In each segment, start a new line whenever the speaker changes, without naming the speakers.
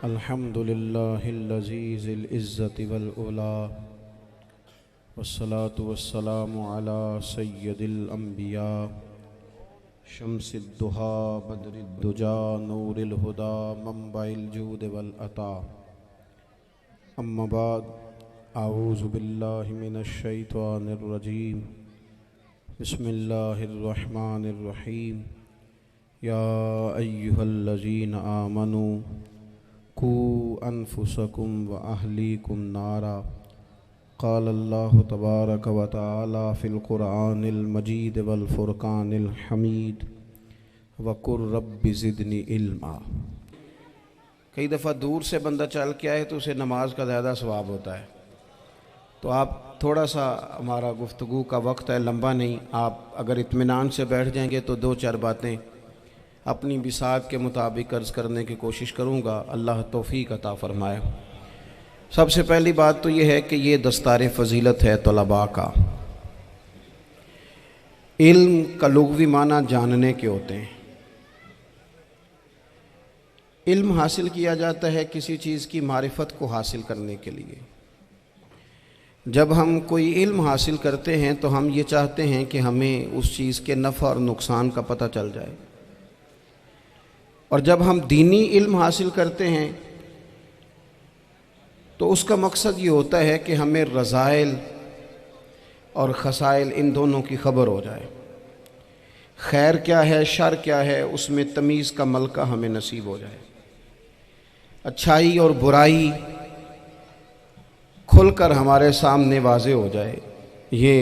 अल्हम्दुलिल्लाहिल इज़्ज़ति वल उला वस्सलातु वस्सलामु अला सय्यदिल अंबिया शम्सिद दुहा बदरिद दुजा नूरिल हुदा मंबाइल जूद वल अता अम्मा बाद आऊज़ु बिल्लाहि मिनश शैतानिर रजीम बिस्मिल्लाहिर रहमानिर रहीम या अय्युहल्लज़ीना आमनू कू अनफुसकुम व अहलीकुम नारा क़ालल्लाहु तबारक व तआला फ़िल क़ुरआनिल मजीद वल फ़ुरक़ानिल हमीद वक़ुर रब्बि ज़िदनी इल्मा। कई दफ़ा दूर से बंदा चल के आए तो उसे नमाज का ज़्यादा सवाब होता है। तो आप थोड़ा सा, हमारा गुफ्तगू का वक्त है, लंबा नहीं, आप अगर इत्मीनान से बैठ जाएंगे तो दो चार बातें अपनी बिसात के मुताबिक अर्ज़ करने की कोशिश करूँगा। अल्लाह तौफ़ीक़ अता फ़रमाए। सबसे पहली बात तो यह है कि ये दस्तार फ़जीलत है तलबा का। इल्म का लुग़वी माना जानने के होते हैं। इल्म हासिल किया जाता है किसी चीज़ की मारिफत को हासिल करने के लिए। जब हम कोई इल्म हासिल करते हैं तो हम ये चाहते हैं कि हमें उस चीज़ के नफ़ा और नुकसान का पता चल जाए। और जब हम दीनी इल्म हासिल करते हैं तो उसका मकसद ये होता है कि हमें रज़ाइल और खसाइल इन दोनों की ख़बर हो जाए। खैर क्या है, शर क्या है, उसमें तमीज़ का मलका हमें नसीब हो जाए। अच्छाई और बुराई खुलकर हमारे सामने वाज़े हो जाए। ये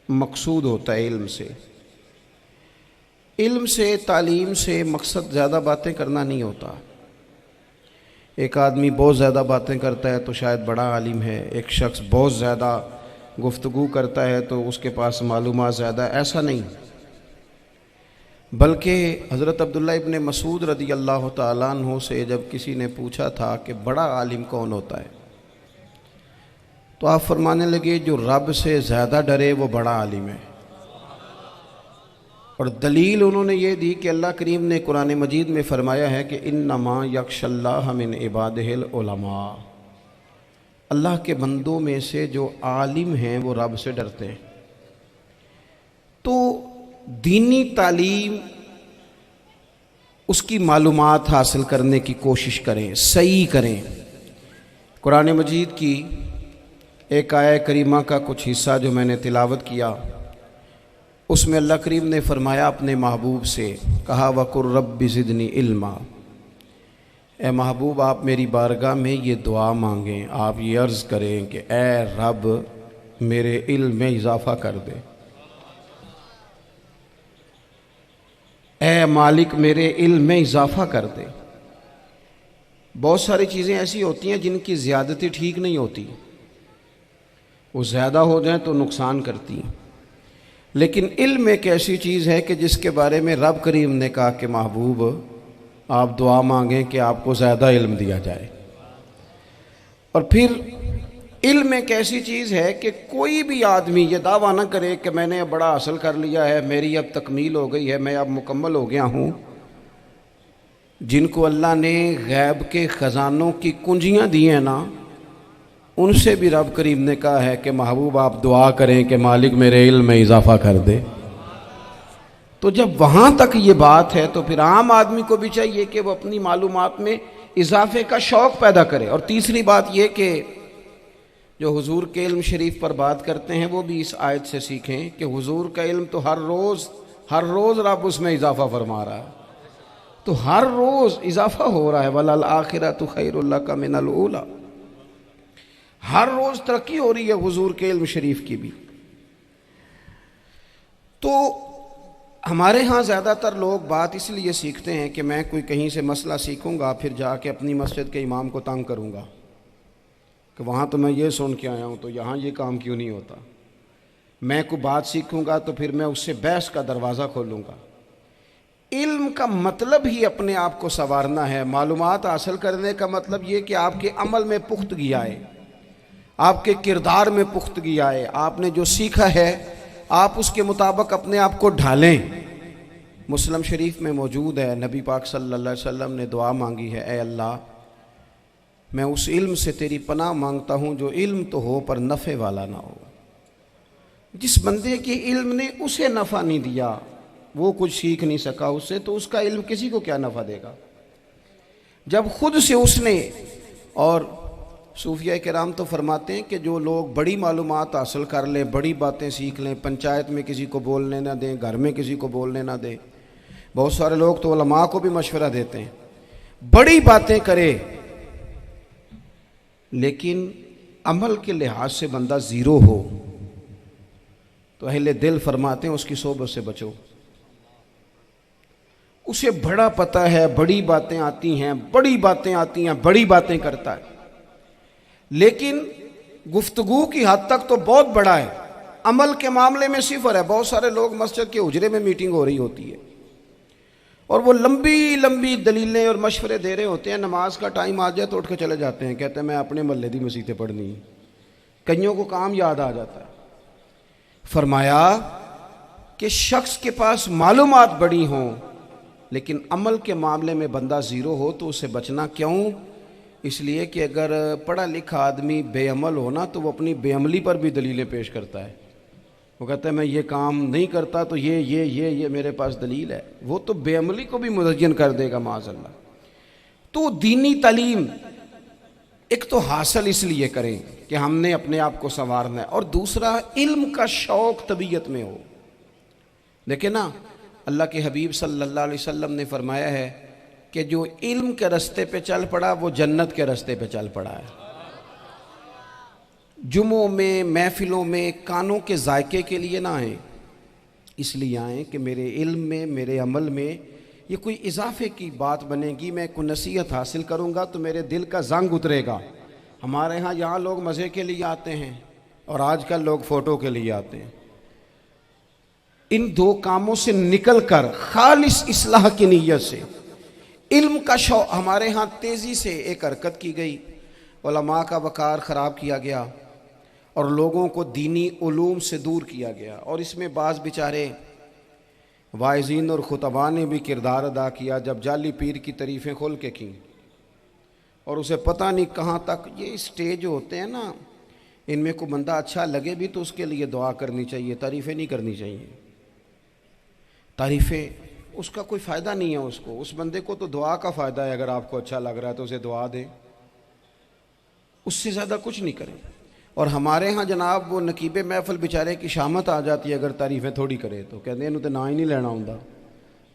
मकसूद होता है इल्म से। इल्म से, तालीम से मकसद ज़्यादा बातें करना नहीं होता। एक आदमी बहुत ज़्यादा बातें करता है तो शायद बड़ा आलिम है। एक शख्स बहुत ज़्यादा गुफ्तगू करता है तो उसके पास मालूमात ज़्यादा, ऐसा नहीं। बल्कि हज़रत अब्दुल्लाह इब्न मसूद रदी अल्लाह तआला अन्हु से जब किसी ने पूछा था कि बड़ा आलिम कौन होता है, तो आप फरमाने लगे जो रब से ज़्यादा डरे वो बड़ा आलिम है। और दलील उन्होंने ये दी कि अल्लाह करीम ने कुरान मजीद में फ़रमाया है कि इन्नमा यख्शल्लाह मिन इबादिहिल उलमा। अल्लाह के बंदों में से जो आलिम हैं वो रब से डरते हैं। तो दीनी तालीम, उसकी मालूमात हासिल करने की कोशिश करें, सही करें। कुरान मजीद की एक आया करीमा का कुछ हिस्सा जो मैंने तिलावत किया, उसमें अल्लाह करीम ने फरमाया अपने महबूब से, कहा वक़ुर रब्बि ज़िदनी इल्मा। ए महबूब, आप मेरी बारगाह में ये दुआ मांगें, आप ये अर्ज़ करें कि ए रब मेरे इल्म में इजाफ़ा कर दे। ए मालिक मेरे इल्म में इजाफ़ा कर दे। बहुत सारी चीज़ें ऐसी होती हैं जिनकी ज़्यादती ठीक नहीं होती, वो ज़्यादा हो जाए तो नुकसान करती हैं। लेकिन इल्म एक ऐसी चीज़ है कि जिसके बारे में रब करीम ने कहा कि महबूब आप दुआ मांगें कि आपको ज़्यादा इल्म दिया जाए। और फिर इल्म एक ऐसी चीज़ है कि कोई भी आदमी ये दावा ना करे कि मैंने अब बड़ा हासिल कर लिया है, मेरी अब तकमील हो गई है, मैं अब मुकम्मल हो गया हूँ। जिनको अल्लाह ने गैब के ख़जानों की कुंजियाँ दी हैं ना, उनसे भी रब करीम ने कहा है कि महबूब आप दुआ करें कि मालिक मेरे इल्म में इजाफ़ा कर दे। तो जब वहाँ तक ये बात है तो फिर आम आदमी को भी चाहिए कि वो अपनी मालूमात में इजाफ़े का शौक़ पैदा करे। और तीसरी बात ये कि जो हुजूर के इल्म शरीफ पर बात करते हैं वो भी इस आयत से सीखें कि हुजूर का इल्म तो हर रोज़ रब उसमें इजाफ़ा फरमा रहा है। तो हर रोज़ इजाफ़ा हो रहा है। वलल आखिरतु खैरुल लका मिनल ऊला। हर रोज़ तरक्की हो रही है हुजूर के इल्म शरीफ की भी। तो हमारे यहाँ ज़्यादातर लोग बात इसलिए सीखते हैं कि मैं कोई कहीं से मसला सीखूँगा फिर जाके अपनी मस्जिद के इमाम को तंग करूँगा कि वहाँ तो मैं ये सुन के आया हूँ तो यहाँ ये काम क्यों नहीं होता। मैं कोई बात सीखूँगा तो फिर मैं उससे बहस का दरवाज़ा खोलूँगा। इल्म का मतलब ही अपने आप को संवारना है। मालूमात हासिल करने का मतलब ये कि आपके अमल में पुख्तगी आए, आपके किरदार में पुख्तगी आए। आपने जो सीखा है आप उसके मुताबिक अपने आप को ढालें। मुस्लिम शरीफ में मौजूद है, नबी पाक सल्लल्लाहु अलैहि वसल्लम ने दुआ मांगी है, ए अल्लाह मैं उस इल्म से तेरी पनाह मांगता हूँ जो इल्म तो हो पर नफ़े वाला ना हो। जिस बंदे के इल्म ने उसे नफ़ा नहीं दिया, वो कुछ सीख नहीं सका उससे, तो उसका इल्म किसी को क्या नफ़ा देगा। जब खुद से उसने, और सूफिया किराम तो फरमाते हैं कि जो लोग बड़ी मालूमात हासिल कर लें, बड़ी बातें सीख लें, पंचायत में किसी को बोलने ना दें, घर में किसी को बोलने ना दें, बहुत सारे लोग तो उलमा को भी मशवरा देते हैं, बड़ी बातें करे, लेकिन अमल के लिहाज से बंदा ज़ीरो हो, तो अहले दिल फरमाते हैं उसकी सोबत से बचो। उसे बड़ा पता है, बड़ी बातें आती हैं, बड़ी बातें आती हैं, बड़ी बातें करता है, लेकिन गुफ्तगू की हद तक तो बहुत बड़ा है, अमल के मामले में सिफर है। बहुत सारे लोग मस्जिद के उजरे में मीटिंग हो रही होती है और वो लंबी लंबी दलीलें और मशवरे दे रहे होते हैं, नमाज का टाइम आ जाए तो उठ के चले जाते हैं, कहते हैं मैं अपने महल्ले दी मसीते पढ़नी है। कईयों को काम याद आ जाता है। फरमाया कि शख्स के पास मालूमात बड़ी हों लेकिन अमल के मामले में बंदा ज़ीरो हो तो उससे बचना क्यों? इसलिए कि अगर पढ़ा लिखा आदमी बेअमल हो ना तो वो अपनी बेअमली पर भी दलीलें पेश करता है। वो कहता है मैं ये काम नहीं करता तो ये मेरे पास दलील है। वो तो बेअमली को भी मुज़य्यन कर देगा माज़अल्लाह। तो दीनी तालीम एक तो हासिल इसलिए करें कि हमने अपने आप को संवारना है, और दूसरा इल्म का शौक़ तबीयत में हो। देखें ना, अल्लाह के हबीब सल्लल्लाहु अलैहि वसल्लम ने फरमाया है कि जो इल्म के रास्ते पे चल पड़ा वो जन्नत के रास्ते पे चल पड़ा है। जुमों में, महफिलों में कानों के जायके के लिए ना आए, इसलिए आए कि मेरे इल्म में, मेरे अमल में ये कोई इजाफे की बात बनेगी, मैं कोई नसीहत हासिल करूँगा तो मेरे दिल का जंग उतरेगा। हमारे यहाँ लोग मज़े के लिए आते हैं और आजकल लोग फ़ोटो के लिए आते हैं। इन दो कामों से निकल कर खालिस इस्लाह की नीयत से इल्म का शौक़, हमारे यहाँ तेज़ी से एक हरकत की गई, उलमा का वक़ार ख़राब किया गया और लोगों को दीनी उलूम से दूर किया गया। और इसमें बाज़ बेचारे वाइज़ीन और खुतबा ने भी किरदार अदा किया, जब जाली पीर की तारीफ़ें खोल के की और उसे पता नहीं कहाँ तक। ये स्टेज होते हैं ना, इनमें कोई बंदा अच्छा लगे भी तो उसके लिए दुआ करनी चाहिए, तारीफ़ें नहीं करनी चाहिए। तारीफ़ें उसका कोई फ़ायदा नहीं है, उसको, उस बंदे को तो दुआ का फ़ायदा है। अगर आपको अच्छा लग रहा है तो उसे दुआ दें, उससे ज़्यादा कुछ नहीं करें। और हमारे यहाँ जनाब वो नकीबे महफिल बेचारे की शामत आ जाती है अगर तारीफ़ें थोड़ी करे तो, कहते हैं इन्हों तो ना ही नहीं लेना होंदा।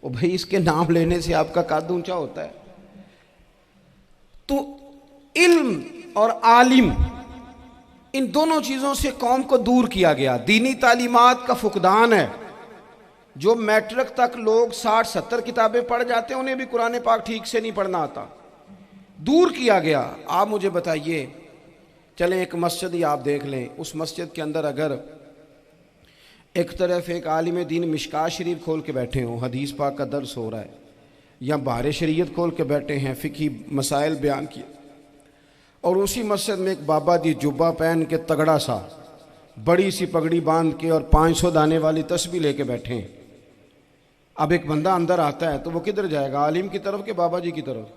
वो भाई इसके नाम लेने से आपका कद ऊंचा होता है। तो इल्म और आलिम, इन दोनों चीज़ों से कौम को दूर किया गया। दीनी तालीमात का फुकदान है। जो मैट्रिक तक लोग 60-70 किताबें पढ़ जाते हैं उन्हें भी कुरान पाक ठीक से नहीं पढ़ना आता, दूर किया गया। आप मुझे बताइए, चलें एक मस्जिद ही आप देख लें, उस मस्जिद के अंदर अगर एक तरफ एक आलिम दीन मिशकात शरीफ खोल के बैठे हों, हदीस पाक का दर्स हो रहा है, या बाहर शरीयत खोल के बैठे हैं, फ़िक़ही मसाइल बयान किए, और उसी मस्जिद में एक बाबा जी जुब्बा पहन के तगड़ा सा बड़ी सी पगड़ी बांध के और 500 दाने वाली तस्बीह लेके बैठे हैं। अब एक बंदा अंदर आता है तो वो किधर जाएगा, आलिम की तरफ के बाबा जी की तरफ?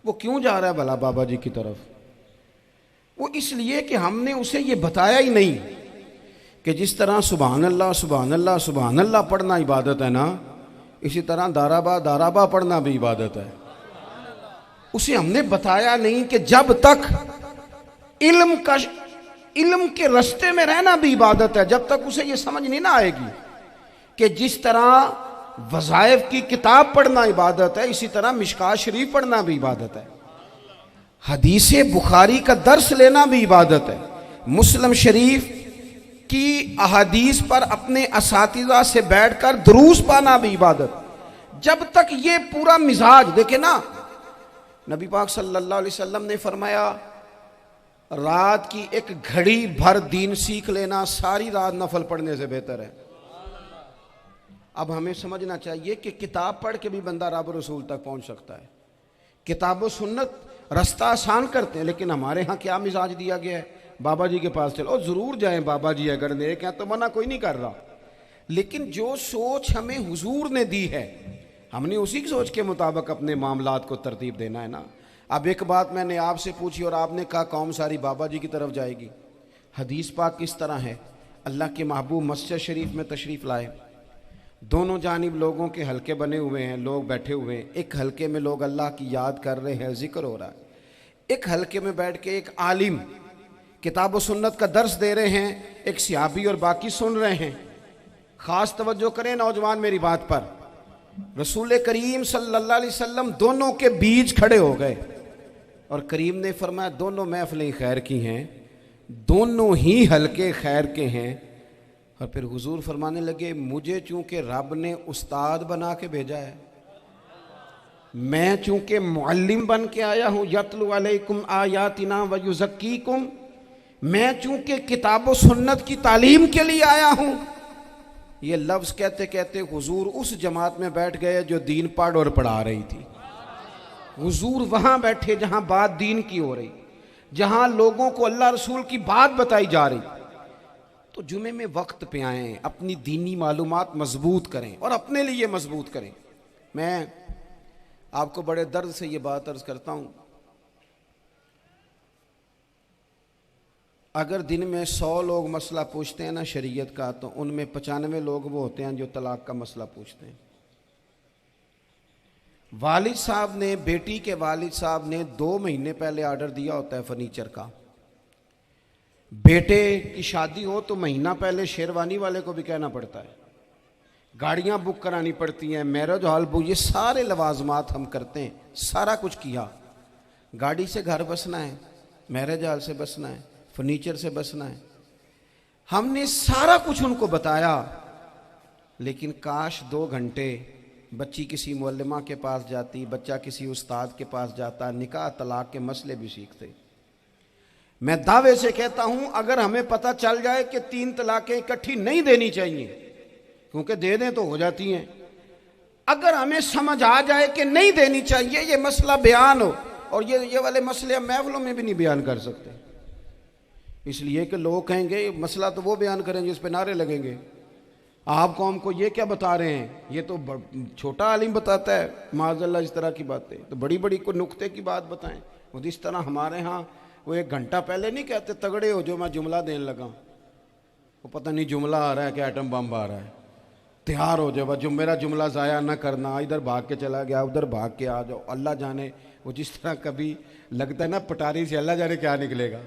वो क्यों जा रहा है भला बाबा जी की तरफ? वो इसलिए कि हमने उसे ये बताया ही नहीं कि जिस तरह सुभान अल्लाह सुभान अल्लाह सुभान अल्लाह पढ़ना इबादत है ना, इसी तरह दाराबा दाराबा पढ़ना भी इबादत है। उसे हमने बताया नहीं कि जब तक इल्म के रास्ते में रहना भी इबादत है, जब तक उसे ये समझ नहीं ना आएगी कि जिस तरह वज़ाइफ की किताब पढ़ना इबादत है, इसी तरह मिशकात शरीफ पढ़ना भी इबादत है, हदीस बुखारी का दर्स लेना भी इबादत है, मुस्लिम शरीफ की अहादीस पर अपने असातिज़ा से बैठकर दुरूस पाना भी इबादत। जब तक ये पूरा मिजाज देखे ना, नबी पाक सल्लल्लाहु अलैहि वसल्लम ने फरमाया रात की एक घड़ी भर दीन सीख लेना सारी रात नफल पढ़ने से बेहतर है। अब हमें समझना चाहिए कि किताब पढ़ के भी बंदा रब रसूल तक पहुंच सकता है। किताब व सुन्नत रास्ता आसान करते हैं, लेकिन हमारे यहाँ क्या मिजाज दिया गया है, बाबा जी के पास चलो, ज़रूर जाएं बाबा जी अगर नेक हैं तो मना कोई नहीं कर रहा, लेकिन जो सोच हमें हुजूर ने दी है, हमने उसी की सोच के मुताबिक अपने मामलात को तरतीब देना है ना। अब एक बात मैंने आपसे पूछी और आपने कहा कौम सारी बाबा जी की तरफ जाएगी। हदीस पाक किस तरह है, अल्लाह के महबूब मस्जिद शरीफ में तशरीफ़ लाए, दोनों जानिब लोगों के हलके बने हुए हैं, लोग बैठे हुए हैं। एक हलके में लोग अल्लाह की याद कर रहे हैं, जिक्र हो रहा है। एक हलके में बैठ के एक आलिम किताब व सुन्नत का दर्स दे रहे हैं, एक सियाबी और बाकी सुन रहे हैं। ख़ास तवज्जो करें नौजवान मेरी बात पर। रसूल करीम सल्लल्लाहु अलैहि वसल्लम दोनों के बीच खड़े हो गए और करीम ने फरमाया दोनों महफिलें खैर की हैं, दोनों ही हलके खैर के हैं। और फिर हुजूर फरमाने लगे मुझे चूंकि रब ने उस्ताद बना के भेजा है, मैं चूंकि मुअल्लिम बन के आया हूँ, यतलु अलैकुम आयातिना व युज़क्कीकुम, मैं चूंकि किताब व सुन्नत की तालीम के लिए आया हूँ। ये लफ्ज़ कहते कहते हुजूर उस जमात में बैठ गए जो दीन पढ़ और पढ़ा रही थी। हुजूर वहाँ बैठे जहाँ बात दीन की हो रही, जहाँ लोगों को अल्लाह रसूल की बात बताई जा रही। तो जुमे में वक्त पे आएँ, अपनी दीनी मालूमात मजबूत करें और अपने लिए मजबूत करें। मैं आपको बड़े दर्द से ये बात अर्ज करता हूँ, अगर दिन में 100 लोग मसला पूछते हैं ना शरीयत का, तो उनमें 95 लोग वो होते हैं जो तलाक का मसला पूछते हैं। वालिद साहब ने, बेटी के वालिद साहब ने 2 महीने पहले ऑर्डर दिया होता है फर्नीचर का। बेटे की शादी हो तो महीना पहले शेरवानी वाले को भी कहना पड़ता है, गाड़ियां बुक करानी पड़ती हैं, मैरिज हॉल बुक, ये सारे लवाजमात हम करते हैं। सारा कुछ किया, गाड़ी से घर बसना है, मैरिज हॉल से बसना है, फर्नीचर से बसना है, हमने सारा कुछ उनको बताया। लेकिन काश 2 घंटे बच्ची किसी मुअल्लिमा के पास जाती, बच्चा किसी उस्ताद के पास जाता, निकाह तलाक के मसले भी सीखते। मैं दावे से कहता हूं अगर हमें पता चल जाए कि 3 तलाकें इकट्ठी नहीं देनी चाहिए, क्योंकि दे दें तो हो जाती हैं, अगर हमें समझ आ जाए कि नहीं देनी चाहिए, ये मसला बयान हो, और ये वाले मसले हम महफिलों में भी नहीं बयान कर सकते, इसलिए कि लोग कहेंगे मसला तो वो बयान करेंगे जिस पे नारे लगेंगे। आप कौम को ये क्या बता रहे हैं, ये तो छोटा आलिम बताता है माज़अल्लाह इस तरह की बातें, तो बड़ी बड़ी को नुक्ते की बात बताएं। वो जिस तरह हमारे यहाँ वो 1 घंटा पहले नहीं कहते तगड़े हो जो मैं जुमला देने लगा, वो पता नहीं जुमला आ रहा है कि एटम बम आ रहा है, तैयार हो जाओ, जो मेरा जुमला ज़ाया ना करना, इधर भाग के चला गया उधर भाग के आ जाओ। अल्लाह जाने वो जिस तरह कभी लगता है ना पटारी से, अल्लाह जाने क्या निकलेगा,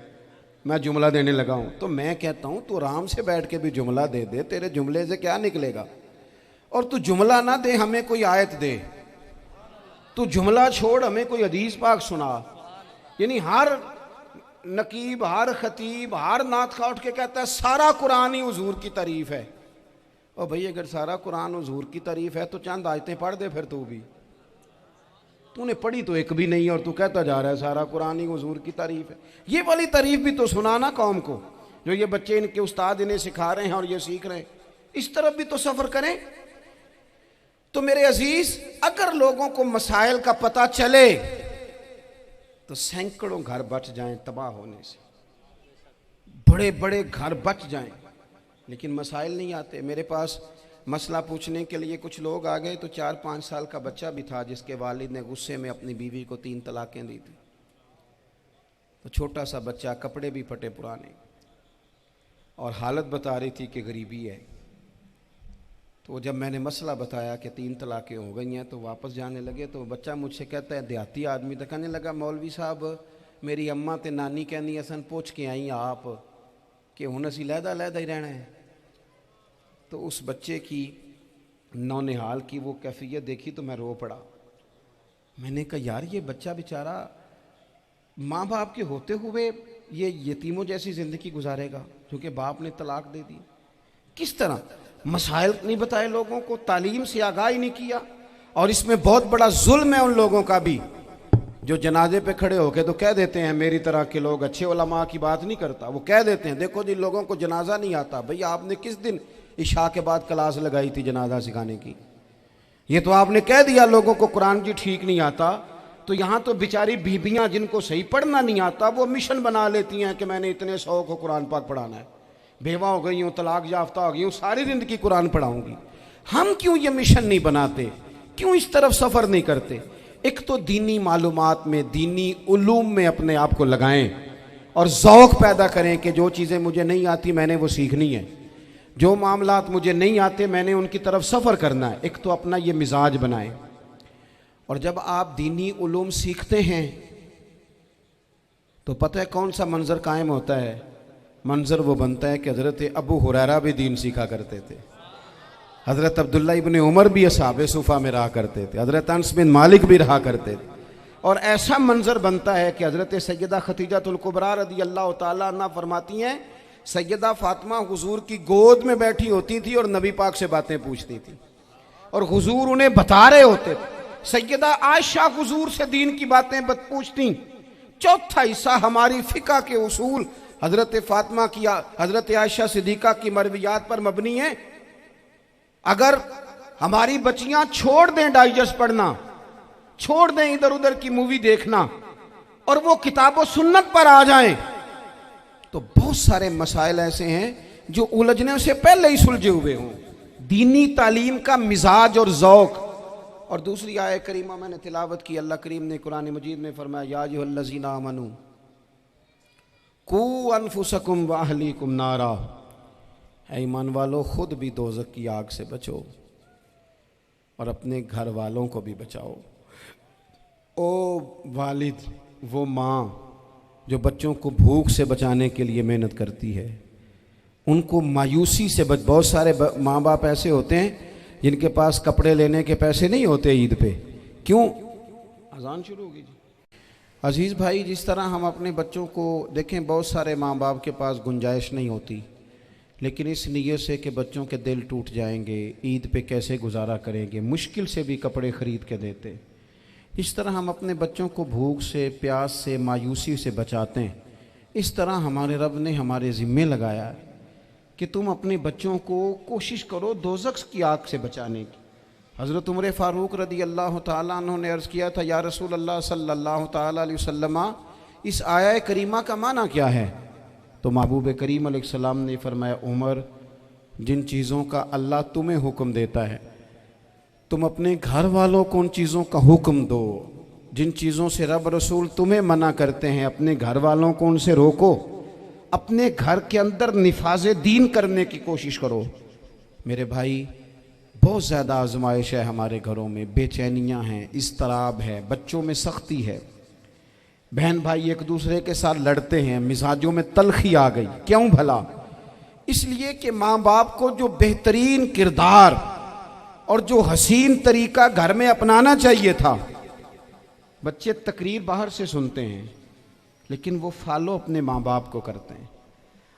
मैं जुमला देने लगा हूँ। तो मैं कहता हूँ तू आराम से बैठ के भी जुमला दे दे, तेरे जुमले से क्या निकलेगा। और तू जुमला ना दे, हमें कोई आयत दे, तू जुमला छोड़ हमें कोई हदीस पाक सुना। यानी हर नकीब, हर खतीब, हर नात खा उठ के कहता है सारा कुरान ही हुजूर की तारीफ है। और भाई अगर सारा कुरान हुजूर की तारीफ है तो चंद आयतें पढ़ दे फिर तू भी, तूने पढ़ी तो एक भी नहीं और तू कहता जा रहा है सारा कुरान ही हुजूर की तारीफ है। ये वाली तारीफ भी तो सुनाना कौम को, जो ये बच्चे इनके उस्ताद इन्हें सिखा रहे हैं और ये सीख रहे हैं, इस तरफ भी तो सफ़र करें। तो मेरे अजीज, अगर लोगों को मसाइल का पता चले तो सैकड़ों घर बच जाएं तबाह होने से, बड़े बड़े घर बच जाएं, लेकिन मसाइल नहीं आते। मेरे पास मसला पूछने के लिए कुछ लोग आ गए, तो 4-5 साल का बच्चा भी था जिसके वालिद ने गुस्से में अपनी बीवी को 3 तलाकें दी थी। तो छोटा सा बच्चा, कपड़े भी फटे पुराने, और हालत बता रही थी कि गरीबी है। तो जब मैंने मसला बताया कि 3 तलाकें हो गई हैं, तो वापस जाने लगे। तो बच्चा मुझसे कहता है, देहाती आदमी, तो कहने लगा मौलवी साहब मेरी अम्मा ते नानी कहनी असन पूछ के आई आप कि हुण असीं लहदा लहदा ही रहना है। तो उस बच्चे की नौनिहाल की वो कैफियत देखी तो मैं रो पड़ा। मैंने कहा यार ये बच्चा बेचारा माँ बाप के होते हुए ये यतीमों जैसी ज़िंदगी गुजारेगा क्योंकि बाप ने तलाक दे दी। किस तरह मसाइल नहीं बताए लोगों को, तालीम से आगाही नहीं किया। और इसमें बहुत बड़ा जुल्म है उन लोगों का भी जो जनाजे पे खड़े होके तो कह देते हैं, मेरी तरह के लोग अच्छे उलमा की बात नहीं करता, वो कह देते हैं देखो जिन लोगों को जनाजा नहीं आता, भैया आपने किस दिन इशा के बाद क्लास लगाई थी जनाजा सिखाने की, ये तो आपने कह दिया लोगों को कुरान जी ठीक नहीं आता। तो यहाँ तो बेचारी बीबियाँ जिनको सही पढ़ना नहीं आता वो मिशन बना लेती हैं कि मैंने इतने 100 को कुरान पाक पढ़ाना है। बेवा हो गई हूँ, तलाक याफ्ता हो गई हूँ, सारी ज़िंदगी कुरान पढ़ाऊंगी। हम क्यों ये मिशन नहीं बनाते, क्यों इस तरफ सफ़र नहीं करते? एक तो दीनी मालूमात में, दीनी उलूम में अपने आप को लगाएं और ज़ौक़ पैदा करें कि जो चीज़ें मुझे नहीं आती मैंने वो सीखनी है, जो मामलात मुझे नहीं आते मैंने उनकी तरफ सफ़र करना है। एक तो अपना ये मिजाज बनाएं। और जब आप दीनी उलूम सीखते हैं तो पता है कौन सा मंज़र कायम होता है? मंज़र वो बनता है कि हज़रत अबू हुरैरा भी दीन सीखा करते थे, हज़रत अब्दुल्ला इब्न उमर भी असहाबे सुफ़ा में रहा करते थे, हज़रत अनस बिन मालिक भी रहा करते थे। और ऐसा मंज़र बनता है कि हज़रत सैयदा खतीजतुल कुबरा रज़ी अल्लाह ताला अन्हा फरमाती हैं, सैयदा फ़ातिमा हुज़ूर की गोद में बैठी होती थी और नबी पाक से बातें पूछती थी और हुज़ूर उन्हें बता रहे होते थे। सैयदा आयशा हुज़ूर से दीन की बातें पूछती। चौथा हिस्सा हमारी फ़िक़्ह के उसूल हज़रत फ़ातिमा की, हज़रत आयशा सिद्दीक़ा की मरवियात पर मबनी है। अगर हमारी बच्चियां छोड़ दें डाइजेस्ट पढ़ना, छोड़ दें इधर उधर की मूवी देखना और वो किताब सुन्नत पर आ जाएं, तो बहुत सारे मसाइल ऐसे हैं जो उलझने से पहले ही सुलझे हुए हों। दीनी तालीम का मिजाज और ज़ौक़। और दूसरी आयत करीमा मैंने तिलावत की, अल्लाह करीम ने कुरान मजीद में फरमाया, या अय्युहल्लज़ीना आमनू कू अनफुसकुम व अहलीकुम नारा, ऐ ईमान वालों खुद भी दोज़ख की आग से बचो और अपने घर वालों को भी बचाओ। ओ वालिद, वो माँ जो बच्चों को भूख से बचाने के लिए मेहनत करती है, उनको मायूसी से बहुत सारे माँ बाप ऐसे होते हैं जिनके पास कपड़े लेने के पैसे नहीं होते ईद पे। क्यों? अजान शुरू होगी जी। अजीज़ भाई, जिस तरह हम अपने बच्चों को देखें, बहुत सारे माँ बाप के पास गुंजाइश नहीं होती, लेकिन इस नीयत से कि बच्चों के दिल टूट जाएंगे, ईद पे कैसे गुजारा करेंगे, मुश्किल से भी कपड़े ख़रीद के देते। इस तरह हम अपने बच्चों को भूख से, प्यास से, मायूसी से बचाते हैं। इस तरह हमारे रब ने हमारे ज़िम्मे लगाया है कि तुम अपने बच्चों को कोशिश करो दोज़ख की आग से बचाने की। हज़रत उमर फ़ारूक रज़ी अल्लाह ताला अन्हु ने अर्ज़ किया था, या रसूल अल्लाह सल्लल्लाहु ताला अलैहि वसल्लम, इस आया करीमा का माना क्या है? तो महबूब करीम अलैहिस्सलाम ने फरमाया, उमर, जिन चीज़ों का अल्लाह तुम्हें हुक्म देता है तुम अपने घर वालों को उन चीज़ों का हुक्म दो, जिन चीज़ों से रब रसूल तुम्हें मना करते हैं अपने घर वालों को उनसे रोको, अपने घर के अंदर निफाज़े दीन करने की कोशिश करो। मेरे भाई, बहुत ज़्यादा आजमाइश है हमारे घरों में, बेचैनियाँ हैं, इज़्तिराब है, बच्चों में सख्ती है, बहन भाई एक दूसरे के साथ लड़ते हैं, मिजाजों में तलखी आ गई। क्यों भला? इसलिए कि माँ बाप को जो बेहतरीन किरदार और जो हसीन तरीका घर में अपनाना चाहिए था, बच्चे तकरीर बाहर से सुनते हैं लेकिन वो फॉलो अपने माँ बाप को करते हैं।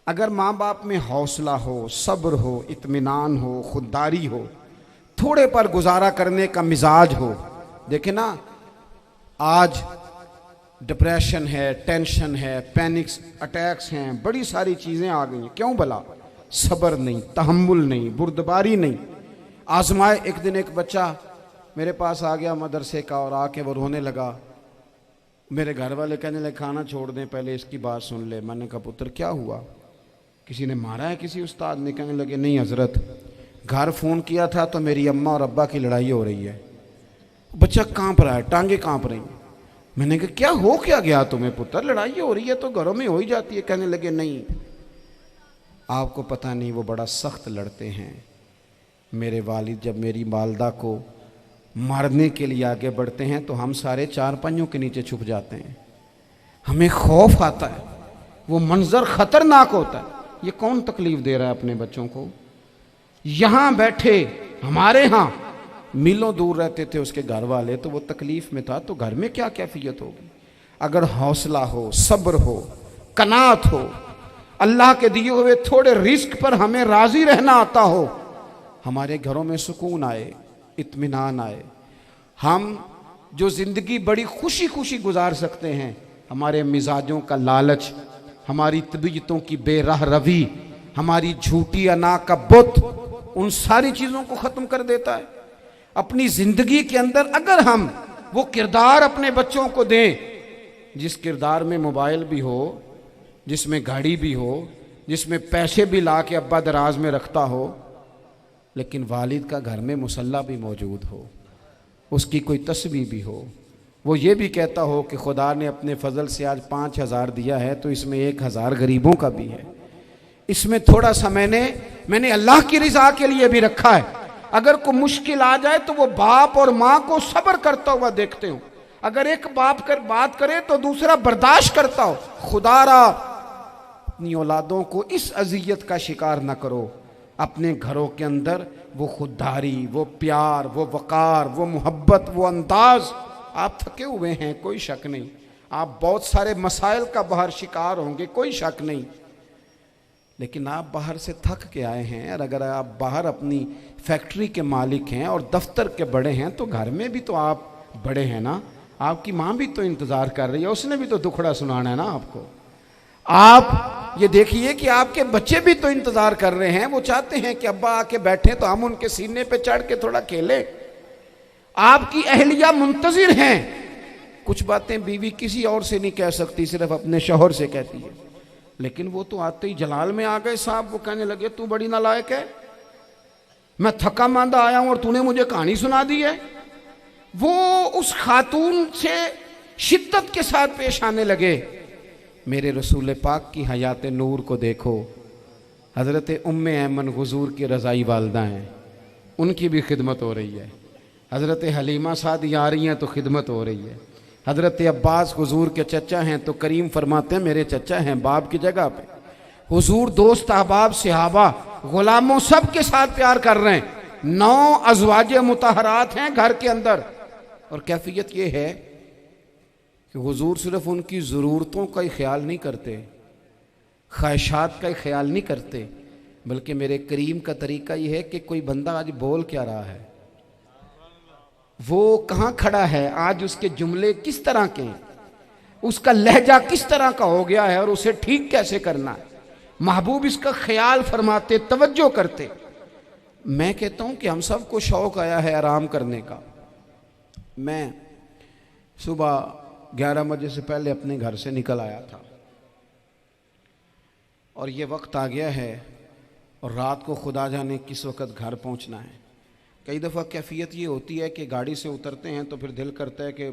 अगर माँ बाप में हौसला हो, सब्र हो, इत्मीनान हो, खुददारी हो, थोड़े पर गुजारा करने का मिजाज हो। देखे ना, आज डिप्रेशन है, टेंशन है, पैनिक्स अटैक्स हैं, बड़ी सारी चीज़ें आ गई हैं। क्यों भला? सब्र नहीं, तहम्मुल नहीं, बुर्दबारी नहीं। आजमाए। एक दिन एक बच्चा मेरे पास आ गया मदरसे का और आके वो रोने लगा। मेरे घर वाले कहने लगे खाना छोड़ दें, पहले इसकी बात सुन ले। मैंने कहा पुत्र क्या हुआ, किसी ने मारा है किसी उस्ताद ने? कहने लगे नहीं हजरत, घर फ़ोन किया था तो मेरी अम्मा और अब्बा की लड़ाई हो रही है। बच्चा कांप रहा है, टांगे कांप रही। मैंने कहा क्या हो क्या गया तुम्हें पुत्र, लड़ाई हो रही है तो घरों में हो ही जाती है। कहने लगे नहीं आपको पता नहीं, वो बड़ा सख्त लड़ते हैं। मेरे वालिद जब मेरी वालदा को मारने के लिए आगे बढ़ते हैं तो हम सारे चारपाइयों के नीचे छुप जाते हैं, हमें खौफ आता है, वो मंजर खतरनाक होता है। ये कौन तकलीफ दे रहा है अपने बच्चों को? यहाँ बैठे हमारे यहाँ मीलों दूर रहते थे उसके घर वाले, तो वो तकलीफ में था, तो घर में क्या कैफियत होगी? अगर हौसला हो, सब्र हो, कनात हो, अल्लाह के दिए हुए थोड़े रिस्क पर हमें राजी रहना आता हो, हमारे घरों में सुकून आए, इत्मीनान आए, हम जो ज़िंदगी बड़ी खुशी खुशी गुजार सकते हैं। हमारे मिजाजों का लालच, हमारी तबीयतों की बेराह रवी, हमारी झूठी अना का बुत, उन सारी चीज़ों को ख़त्म कर देता है। अपनी ज़िंदगी के अंदर अगर हम वो किरदार अपने बच्चों को दें, जिस किरदार में मोबाइल भी हो, जिसमें गाड़ी भी हो, जिसमें पैसे भी ला के अब्बा दराज में रखता हो, लेकिन वालिद का घर में मुसल्ला भी मौजूद हो, उसकी कोई तस्बीह भी हो, वो ये भी कहता हो कि खुदा ने अपने फजल से आज 5,000 दिया है तो इसमें 1,000 गरीबों का भी है, इसमें थोड़ा सा मैंने अल्लाह की रिजा के लिए भी रखा है। अगर कोई मुश्किल आ जाए तो वो बाप और माँ को सब्र करता हुआ देखते हो, अगर एक बाप कर बात करे तो दूसरा बर्दाश्त करता हो। खुदारा अपनी औलादों को इस अजियत का शिकार न करो। अपने घरों के अंदर वो खुददारी, वो प्यार, वो वकार, वो मोहब्बत, वो अंदाज। आप थके हुए हैं, कोई शक नहीं, आप बहुत सारे मसाइल का बाहर शिकार होंगे, कोई शक नहीं, लेकिन आप बाहर से थक के आए हैं। और अगर आप बाहर अपनी फैक्ट्री के मालिक हैं और दफ्तर के बड़े हैं तो घर में भी तो आप बड़े हैं ना। आपकी माँ भी तो इंतज़ार कर रही है, उसने भी तो दुखड़ा सुनाना है ना आपको। आप ये देखिए कि आपके बच्चे भी तो इंतज़ार कर रहे हैं, वो चाहते हैं कि अब्बा आके बैठे तो हम उनके सीने पे चढ़ के थोड़ा खेलें। आपकी अहलिया मुंतज़िर हैं। कुछ बातें बीवी किसी और से नहीं कह सकती, सिर्फ अपने शौहर से कहती है, लेकिन वो तो आते ही जलाल में आ गए साहब। वो कहने लगे तू बड़ी नालायक है, मैं थका मांदा आया हूं और तूने मुझे कहानी सुना दी है। वो उस खातून से शिद्दत के साथ पेश आने लगे। मेरे रसूल पाक की हयात नूर को देखो, हज़रत उम्मे ऐमन हुजूर की रज़ाई वालदा हैं, उनकी भी खिदमत हो रही है। हज़रत हलीमा सादी आ रही हैं तो खिदमत हो रही है। हज़रत अब्बास हुजूर के चचा हैं तो करीम फरमाते हैं मेरे चचा हैं बाप की जगह पे। हुजूर दोस्त अहबाब सहाबा गुलामों सब के साथ प्यार कर रहे हैं। 9 अज़वाज मुतहरात हैं घर के अंदर। और कैफियत ये है कि हुजूर सिर्फ उनकी ज़रूरतों का ही ख्याल नहीं करते, ख्वाहिशात का ही ख्याल नहीं करते, बल्कि मेरे करीम का तरीका ये है कि कोई बंदा आज बोल क्या रहा है, वो कहाँ खड़ा है, आज उसके जुमले किस तरह के हैं, उसका लहजा किस तरह का हो गया है और उसे ठीक कैसे करना है। महबूब इसका ख्याल फरमाते, तवज्जो करते। मैं कहता हूँ कि हम सबको शौक़ आया है आराम करने का। मैं सुबह 11 बजे से पहले अपने घर से निकल आया था और ये वक्त आ गया है और रात को खुदा जाने किस वक़्त घर पहुँचना है। कई दफ़ा कैफियत ये होती है कि गाड़ी से उतरते हैं तो फिर दिल करता है कि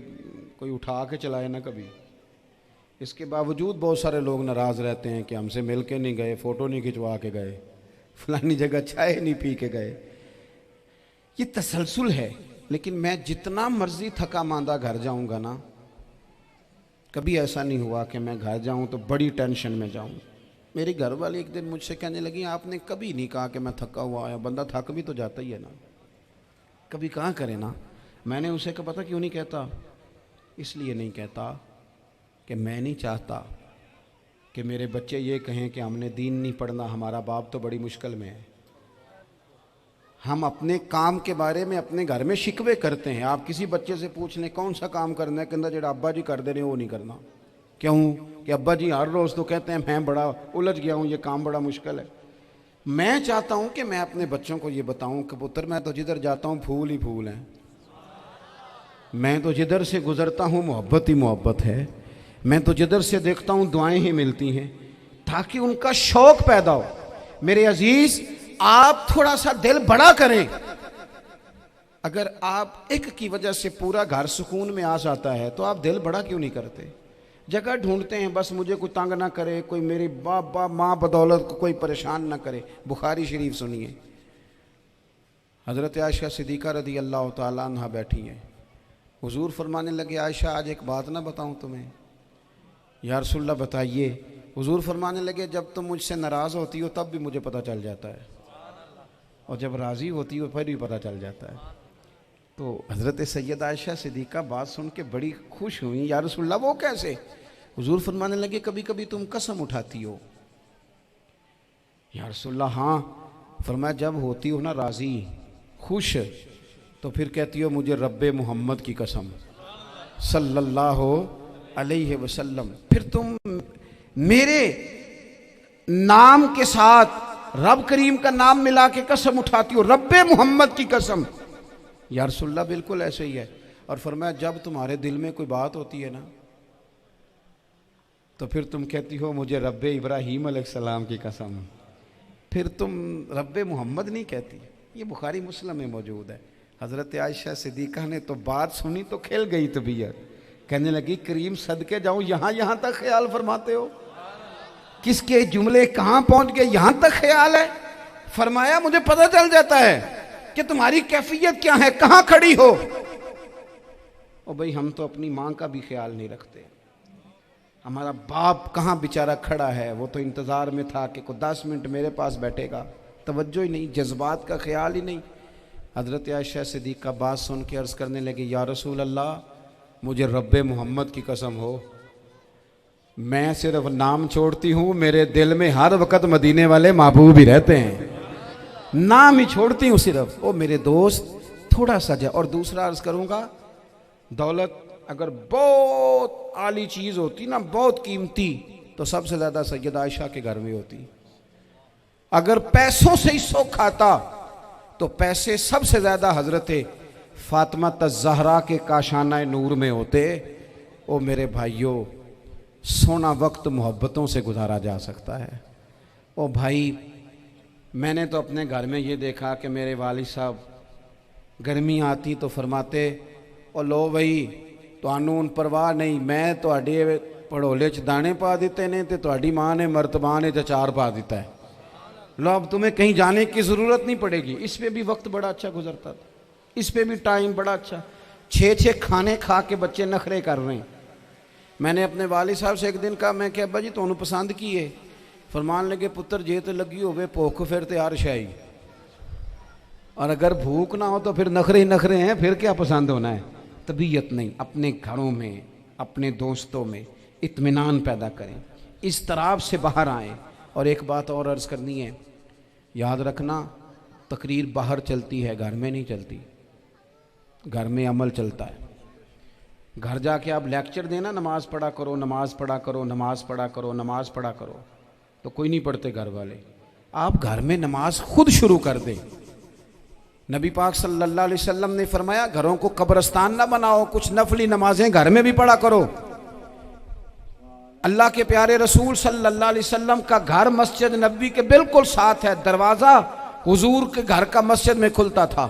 कोई उठा के चलाए ना कभी। इसके बावजूद बहुत सारे लोग नाराज़ रहते हैं कि हमसे मिल के नहीं गए, फ़ोटो नहीं खिंचवा के गए, फलानी जगह चाय नहीं पी के गए। ये तसलसल है। लेकिन मैं जितना मर्जी थका मांदा घर जाऊंगा ना, कभी ऐसा नहीं हुआ कि मैं घर जाऊं तो बड़ी टेंशन में जाऊं। मेरी घर वाली एक दिन मुझसे कहने लगी आपने कभी नहीं कहा कि मैं थका हुआ आया। बंदा थक भी तो जाता ही है ना, कभी कहाँ करे ना। मैंने उसे कहा पता क्यों नहीं कहता, इसलिए नहीं कहता कि मैं नहीं चाहता कि मेरे बच्चे ये कहें कि हमने दीन नहीं पढ़ना, हमारा बाप तो बड़ी मुश्किल में है। हम अपने काम के बारे में अपने घर में शिकवे करते हैं। आप किसी बच्चे से पूछ लें कौन सा काम करना है, कहता जो अब्बा जी कर दे रहे वो नहीं करना। क्यों कि अब्बा जी हर रोज़ तो कहते हैं मैं बड़ा उलझ गया हूँ, ये काम बड़ा मुश्किल है। मैं चाहता हूँ कि मैं अपने बच्चों को ये बताऊँ कि पुत्र मैं तो जिधर जाता हूँ फूल ही फूल हैं, मैं तो जिधर से गुजरता हूँ मोहब्बत ही मोहब्बत है, मैं तो जिधर से देखता हूँ दुआएं ही मिलती हैं, ताकि उनका शौक़ पैदा हो। मेरे अजीज़ आप थोड़ा सा दिल बड़ा करें। अगर आप एक की वजह से पूरा घर सुकून में आ जाता है तो आप दिल बड़ा क्यों नहीं करते। जगह ढूंढते हैं बस मुझे कोई तंग ना करे, कोई मेरी बाप माँ बदौलत को कोई परेशान ना करे। बुखारी शरीफ सुनिए, हज़रत आयशा सिद्दीक़ा रज़ी अल्लाह ताला अन्हा बैठी हैं। हुजूर फरमाने लगे आयशा आज एक बात ना बताऊं तुम्हें। या रसूलल्लाह बताइए। हुजूर फरमाने लगे जब तुम मुझसे नाराज़ होती हो तब भी मुझे पता चल जाता है, और जब राज़ी होती हो फिर भी पता चल जाता है। तो हज़रत सैयद आयशा सिद्दीक़ा बात सुन के बड़ी खुश हुई। या रसूलल्लाह वो कैसे। हुजूर फरमाने लगे कभी कभी तुम कसम उठाती हो। या रसूलल्लाह हाँ। फरमाया जब होती हो ना राज़ी खुश तो फिर कहती हो मुझे रब्बे मोहम्मद की कसम सल्लल्लाहु अलैहि वसल्लम। फिर तुम मेरे नाम के साथ रब करीम का नाम मिला के कसम उठाती हो, रब्बे मोहम्मद की कसम। या रसूलल्लाह बिल्कुल ऐसे ही है। और फरमाया जब तुम्हारे दिल में कोई बात होती है ना तो फिर तुम कहती हो मुझे रब्बे इब्राहीम अलैहिस्सलाम की कसम, फिर तुम रब्बे मोहम्मद नहीं कहती। ये बुखारी मुस्लिम में मौजूद है। हज़रत आयशा सिद्दीक़ा ने तो बात सुनी तो खिल गई तबीयत, कहने लगी करीम सदके जाऊं, यहाँ तक ख्याल फरमाते हो, किसके जुमले कहाँ पहुंच गए, यहाँ तक ख्याल है। फरमाया मुझे पता चल जाता है कि तुम्हारी कैफियत क्या है, कहाँ खड़ी हो। और भाई हम तो अपनी माँ का भी ख्याल नहीं रखते। हमारा बाप कहाँ बेचारा खड़ा है, वो तो इंतज़ार में था कि कोई 10 मिनट मेरे पास बैठेगा, तवज्जो ही नहीं, जज्बात का ख्याल ही नहीं। हज़रत आयशा सिद्दीक़ा बात सुन के अर्ज़ करने लगे, या रसूल अल्लाह, मुझे रब्बे मोहम्मद की कसम हो, मैं सिर्फ नाम छोड़ती हूँ, मेरे दिल में हर वक्त मदीने वाले महबूब ही रहते हैं, नाम ही छोड़ती हूँ सिर्फ। ओ मेरे दोस्त थोड़ा सा जा। और दूसरा अर्ज़ करूँगा, दौलत अगर बहुत आली चीज़ होती ना, बहुत कीमती, तो सबसे ज़्यादा सैयदा आयशा के घर में होती। अगर पैसों से ही शौक आता तो पैसे सबसे ज़्यादा हज़रत फातिमा ज़हरा के काशाना नूर में होते। ओ मेरे भाइयों, सोना वक्त मोहब्बतों से गुजारा जा सकता है। ओ भाई, मैंने तो अपने घर में ये देखा कि मेरे वालिद साहब गर्मी आती तो फरमाते, ओ लो भाई तुहानू परवाह नहीं, मैं तुहाडे पड़ोले च दाने पा दिते ने ते तुहाडी माँ ने मर्तबान ने अचार पा दिता है, लो अब तुम्हें कहीं जाने की ज़रूरत नहीं पड़ेगी। इस पे भी वक्त बड़ा अच्छा गुजरता था, इस पे भी टाइम बड़ा अच्छा। 6-6 खाने खा के बच्चे नखरे कर रहे हैं। मैंने अपने वालिद साहब से एक दिन कहा, मैं क्या अब्बा जी तुहानू पसंद की है? फरमान लगे, पुत्र जे तो लगी होवे भुख फिर तो हर शाही, और अगर भूख ना हो तो फिर नखरे ही नखरे हैं, फिर क्या पसंद होना है। तबीयत नहीं, अपने घरों में अपने दोस्तों में इत्मीनान पैदा करें, इस तरह से बाहर आएँ। और एक बात और अर्ज़ करनी है, याद रखना, तकरीर बाहर चलती है, घर में नहीं चलती। घर में अमल चलता है। घर जाके आप लेक्चर देना, नमाज पढ़ा करो, नमाज पढ़ा करो, नमाज पढ़ा करो, नमाज पढ़ा करो, तो कोई नहीं पढ़ते घर वाले। आप घर में नमाज खुद शुरू कर दें। नबी पाक सल्लल्लाहु अलैहि वसल्लम ने फरमाया, घरों को कब्रस्तान ना बनाओ, कुछ नफली नमाजें घर में भी पढ़ा करो। अल्लाह के प्यारे रसूल सल्लल्लाहु अलैहि वसल्लम का घर मस्जिद नबी के बिल्कुल साथ है, दरवाज़ा हुजूर के घर का मस्जिद में खुलता था।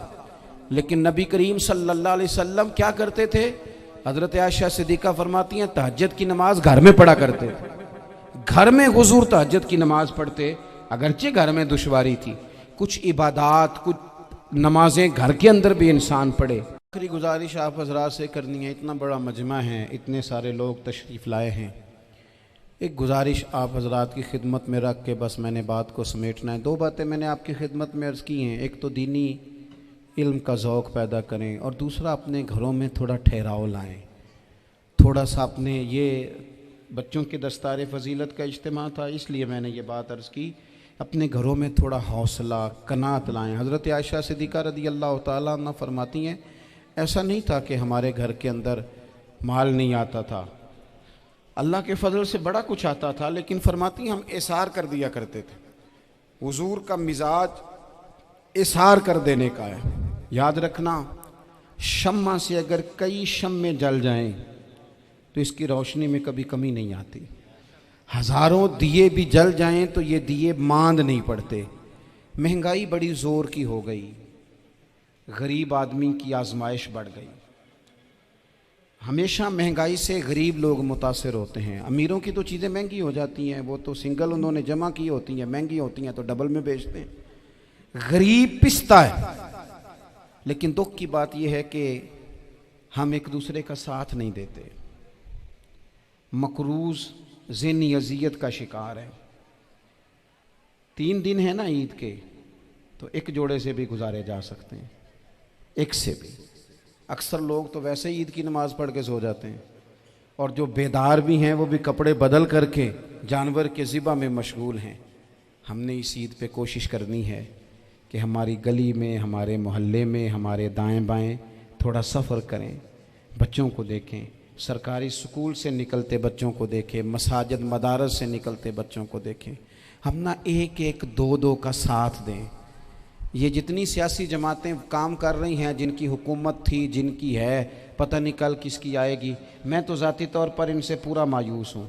लेकिन नबी करीम सल्लल्लाहु अलैहि वसल्लम क्या करते थे? हज़रत आयशा सिद्दीक़ा फरमाती हैं, तहज्जुद की नमाज घर में पढ़ा करते थे। घर में हुजूर तहज्जुद की नमाज पढ़ते, अगरचे घर में दुश्वारी थी। कुछ इबादात, कुछ नमाजें घर के अंदर भी इंसान पढ़े। आखिरी गुजारिश आप हज़रात से करनी है, इतना बड़ा मजमा है, इतने सारे लोग तशरीफ़ लाए हैं, एक गुजारिश आप हज़रात की खिदमत में रख के बस मैंने बात को समेटना है। 2 बातें मैंने आपकी खिदमत में अर्ज़ की हैं। एक तो दीनी इल्म का ज़ौक़ पैदा करें, और दूसरा अपने घरों में थोड़ा ठहराव लाएं। थोड़ा सा अपने, ये बच्चों के दस्तार फ़जीलत का इज्तिमा था, इसलिए मैंने ये बात अर्ज़ की, अपने घरों में थोड़ा हौसला कनात लाएं। हज़रत आयशा सिद्दीक़ा रज़ी अल्लाह तआला अन्हा फरमाती हैं, ऐसा नहीं था कि हमारे घर के अंदर माल नहीं आता था, अल्लाह के फजल से बड़ा कुछ आता था, लेकिन फरमाती हम इसार कर दिया करते थे। हुजूर का मिजाज इसार कर देने का है। याद रखना, शम्मा से अगर कई शम्मे जल जाएं तो इसकी रोशनी में कभी कमी नहीं आती। हज़ारों दिए भी जल जाएं तो ये दिए मांद नहीं पड़ते। महंगाई बड़ी ज़ोर की हो गई, गरीब आदमी की आजमाइश बढ़ गई। हमेशा महंगाई से गरीब लोग मुतासिर होते हैं। अमीरों की तो चीज़ें महंगी हो जाती हैं, वो तो सिंगल उन्होंने जमा की होती हैं, महंगी होती हैं तो डबल में बेचते हैं। गरीब पिसता है। लेकिन दुख की बात यह है कि हम एक दूसरे का साथ नहीं देते। मकरूज़ ज़हनी अज़ियत का शिकार है। 3 दिन है ना ईद के, तो एक जोड़े से भी गुजारे जा सकते हैं, एक से भी। अक्सर लोग तो वैसे ही ईद की नमाज़ पढ़ के सो जाते हैं, और जो बेदार भी हैं वो भी कपड़े बदल करके जानवर के ज़िबा में मशगूल हैं। हमने इस ईद पे कोशिश करनी है कि हमारी गली में, हमारे मोहल्ले में, हमारे दाएं बाएं थोड़ा सफ़र करें, बच्चों को देखें, सरकारी स्कूल से निकलते बच्चों को देखें, मसाजिद मदारस से निकलते बच्चों को देखें। हम ना 1-1, 2-2 का साथ दें। ये जितनी सियासी जमातें काम कर रही हैं, जिनकी हुकूमत थी, जिनकी है, पता नहीं कल किसकी आएगी, मैं तो ज़ाती तौर पर इनसे पूरा मायूस हूँ।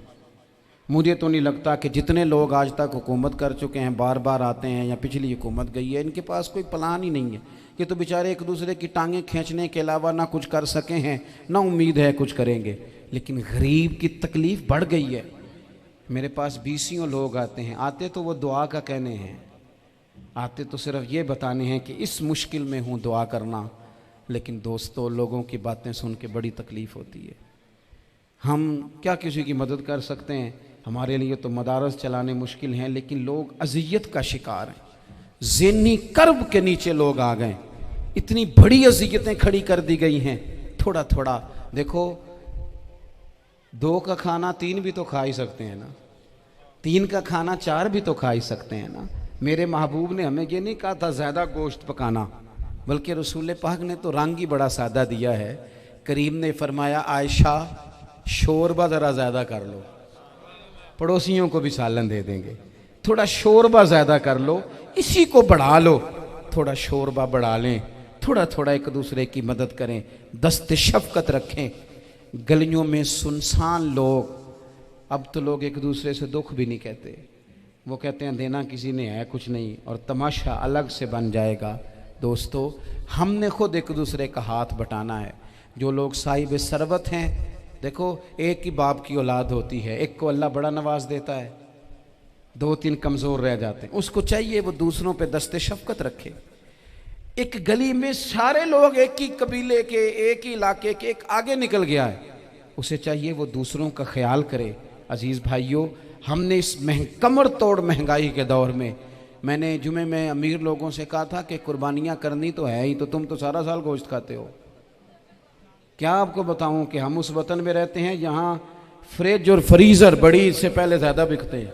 मुझे तो नहीं लगता कि जितने लोग आज तक हुकूमत कर चुके हैं, बार बार आते हैं या पिछली हुकूमत गई है, इनके पास कोई प्लान ही नहीं है। ये तो बेचारे एक दूसरे की टांगें खींचने के अलावा ना कुछ कर सके हैं, ना उम्मीद है कुछ करेंगे। लेकिन गरीब की तकलीफ़ बढ़ गई है। मेरे पास 20 लोग आते हैं, आते तो वो दुआ का कहने हैं, आते तो सिर्फ ये बताने हैं कि इस मुश्किल में हूँ, दुआ करना। लेकिन दोस्तों, लोगों की बातें सुन के बड़ी तकलीफ़ होती है। हम क्या किसी की मदद कर सकते हैं? हमारे लिए तो मदारस चलाने मुश्किल हैं, लेकिन लोग अजियत का शिकार हैं। ज़हनी कर्ब के नीचे लोग आ गए, इतनी बड़ी अजियतें खड़ी कर दी गई हैं। थोड़ा थोड़ा देखो, 2 का खाना 3 भी तो खा ही सकते हैं ना, 3 का खाना 4 भी तो खा ही सकते हैं ना। मेरे महबूब ने हमें ये नहीं कहा था ज़्यादा गोश्त पकाना, बल्कि रसूल पाक ने तो रंग ही बड़ा सादा दिया है। करीम ने फरमाया, आयशा शोरबा ज़रा ज़्यादा कर लो, पड़ोसियों को भी सालन दे देंगे, थोड़ा शोरबा ज़्यादा कर लो, इसी को बढ़ा लो, थोड़ा शोरबा बढ़ा लें, थोड़ा थोड़ा एक दूसरे की मदद करें, दस्त शफ़क़त रखें। गलियों में सुनसान लोग, अब तो लोग एक दूसरे से दुख भी नहीं कहते, वो कहते हैं देना किसी ने है कुछ नहीं, और तमाशा अलग से बन जाएगा। दोस्तों, हमने खुद एक दूसरे का हाथ बटाना है। जो लोग साहिब सरवत हैं, देखो एक ही बाप की औलाद होती है, एक को अल्लाह बड़ा नवाज देता है, 2-3 कमज़ोर रह जाते हैं, उसको चाहिए वो दूसरों पे दस्ते शफ़क़त रखे। एक गली में सारे लोग एक ही कबीले के, एक ही इलाके के, एक आगे निकल गया है, उसे चाहिए वो दूसरों का ख्याल करे। अजीज़ भाइयों, हमने इस कमर तोड़ महंगाई के दौर में, मैंने जुमे में अमीर लोगों से कहा था कि कुर्बानियाँ करनी तो है ही, तो तुम तो सारा साल गोश्त खाते हो। क्या आपको बताऊं कि हम उस वतन में रहते हैं यहाँ फ्रिज और फ्रीज़र बड़ी इससे पहले ज़्यादा बिकते हैं।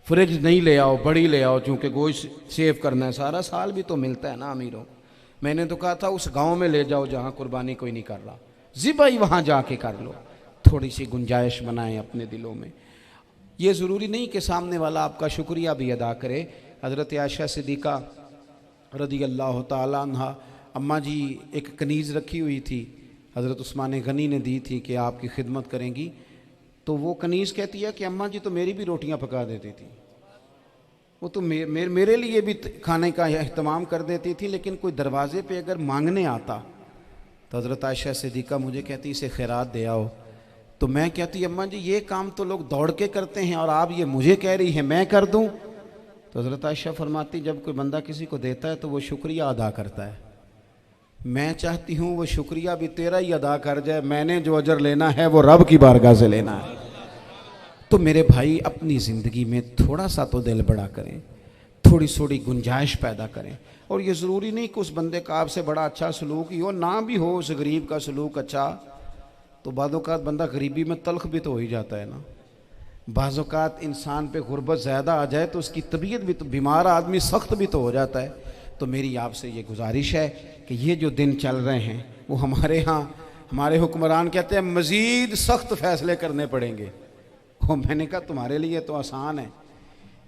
फ्रिज नहीं ले आओ, बड़ी ले आओ, चूँकि गोश्त सेव करना है, सारा साल भी तो मिलता है ना अमीरों। मैंने तो कहा था उस गांव में ले जाओ जहाँ कुर्बानी कोई नहीं कर रहा, ज़िबाई वहाँ जाके कर लो। थोड़ी सी गुंजाइश बनाएं अपने दिलों में। ये ज़रूरी नहीं कि सामने वाला आपका शुक्रिया भी अदा करे। हज़रत आयशा सिद्दीक़ा रज़ी अल्लाह तआला अन्हा, अम्मा जी एक कनीज़ रखी हुई थी, हज़रत उस्मान गनी ने दी थी कि आपकी खिदमत करेंगी। तो वो कनीज़ कहती है कि अम्मा जी तो मेरी भी रोटियां पका देती थी, वो तो मेरे लिए भी खाने का एहतमाम कर देती थी, लेकिन कोई दरवाज़े पे अगर मांगने आता तो हज़रत आयशा सिद्दीक़ा मुझे कहती इसे खैरात दे आओ। तो मैं कहती अम्मा जी ये काम तो लोग दौड़ के करते हैं और आप ये मुझे कह रही हैं मैं कर दूँ? तो हज़रत आयशा फरमाती जब कोई बंदा किसी को देता है तो वो शुक्रिया अदा करता है। मैं चाहती हूँ वो शुक्रिया भी तेरा ही अदा कर जाए, मैंने जो अजर लेना है वो रब की बारगाह से लेना है। तो मेरे भाई, अपनी ज़िंदगी में थोड़ा सा तो दिल बड़ा करें, थोड़ी थोड़ी गुंजाइश पैदा करें। और ये ज़रूरी नहीं कि उस बंदे का आपसे बड़ा अच्छा सलूक ही हो, ना भी हो उस गरीब का सलूक अच्छा, तो बाज़-औक़ात बंदा गरीबी में तल्ख़ भी तो हो ही जाता है ना। बाज़-औक़ात इंसान पे गुर्बत ज़्यादा आ जाए तो उसकी तबीयत भी तो, बीमार आदमी सख्त भी तो हो जाता है। तो मेरी आपसे ये गुजारिश है कि ये जो दिन चल रहे हैं वो हमारे यहाँ हमारे हुक्मरान कहते हैं मज़ीद सख्त फ़ैसले करने पड़ेंगे। और मैंने कहा तुम्हारे लिए तो आसान है,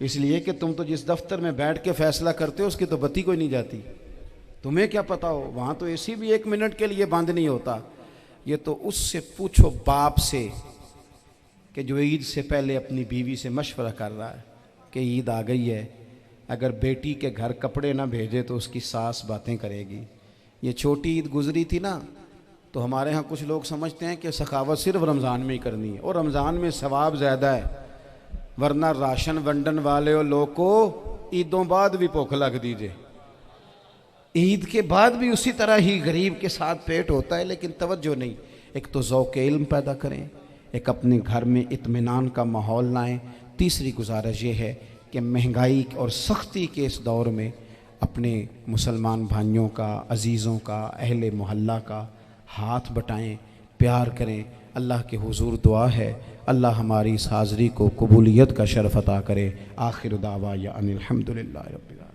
इसलिए कि तुम तो जिस दफ्तर में बैठ के फ़ैसला करते हो उसकी तो बत्ती कोई नहीं जाती, तुम्हें क्या पता हो, वहाँ तो एसी भी 1 मिनट के लिए बंद नहीं होता। ये तो उससे पूछो बाप से कि जो ईद से पहले अपनी बीवी से मशवरा कर रहा है कि ईद आ गई है, अगर बेटी के घर कपड़े ना भेजे तो उसकी सास बातें करेगी। ये छोटी ईद गुजरी थी ना, तो हमारे यहाँ कुछ लोग समझते हैं कि सखावत सिर्फ रमज़ान में ही करनी है, और रमज़ान में सवाब ज़्यादा है, वरना राशन वंडन वाले और लोग को ईदों बाद भी भूख लग दीजिए, ईद के बाद भी उसी तरह ही गरीब के साथ पेट होता है, लेकिन तवज्जो नहीं। एक तो ज़ौक़ इल्म पैदा करें, एक अपने घर में इत्मीनान का माहौल लाएं। तीसरी गुजारिश ये है कि महंगाई और सख्ती के इस दौर में अपने मुसलमान भाइयों का, अजीज़ों का, अहले मोहल्ला का हाथ बटाएं, प्यार करें। अल्लाह के हुजूर दुआ है अल्लाह हमारी इस हाज़री को कबूलियत का शरफ़ अता करे। आखिर दावा या अनिल हम्दुलिल्लाहि रब्बिल आलमीन।